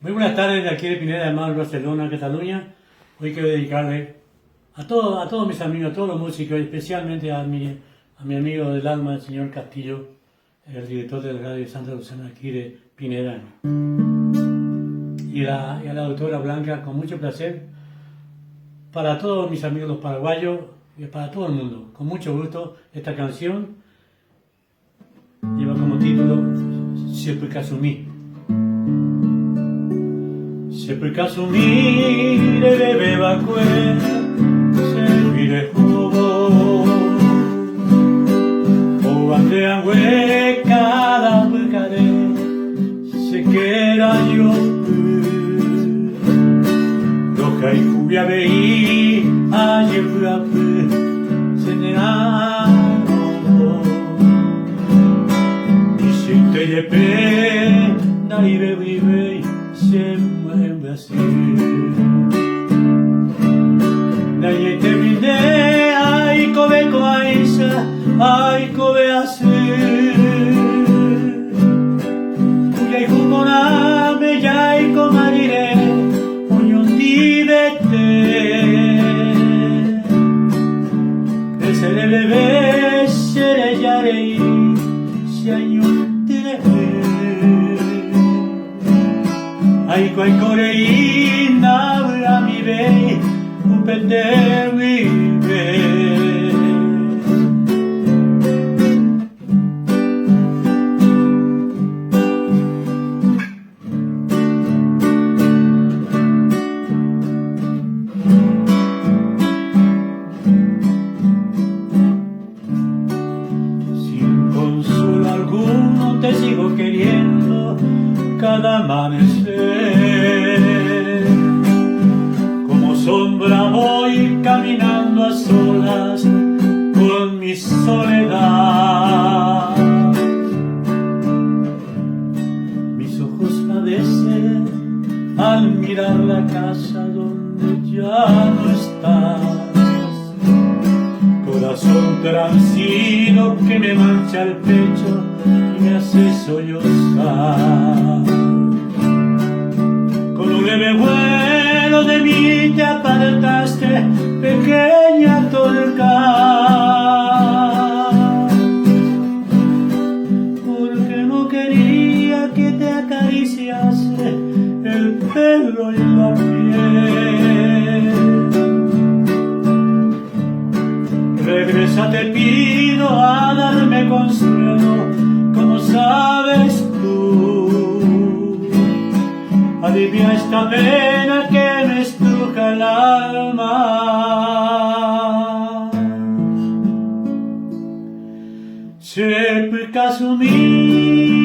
Muy buenas tardes de aquí de Pineda de Mar, Barcelona, Cataluña. Hoy quiero dedicarle a todos mis amigos, a todos los músicos, especialmente a mi amigo del alma, el señor Castillo, el director de la Radio Santa Lucena aquí de Pineda. Y a la doctora Blanca, con mucho placer, para todos mis amigos los paraguayos y para todo el mundo. Con mucho gusto, esta canción lleva como título Siempre Casumí. Siempre Casumí de bebe vacue, servire jugo, o ante agüe cada pecare, se queda yo, roja y cubia veí, ayer fue se neano, y si te llepe, nadie vive, se mueve así. Nadie te mide, ay, cobe coaisa, ay, cobe así. Cuyay jumoname, yay comarire, oñon divete. Que se le bebe, se le yarei, se añon te ay, cuay corei, nabra mi vei, un pende vive. Sin consuelo alguno te sigo queriendo cada amanecer, como sombra voy caminando a solas con mi soledad. Mis ojos padecen al mirar la casa donde ya no estás. Corazón transido que me mancha el pecho y me hace sollozar. Con un leve vuelo de mí te apartaste, pequeña torca, porque no quería que te acariciase el pelo y la piel. Regresa, te pido, a darme consuelo, como sabes tú. Alivia esta pena que me estruja el alma. Siempre Casumí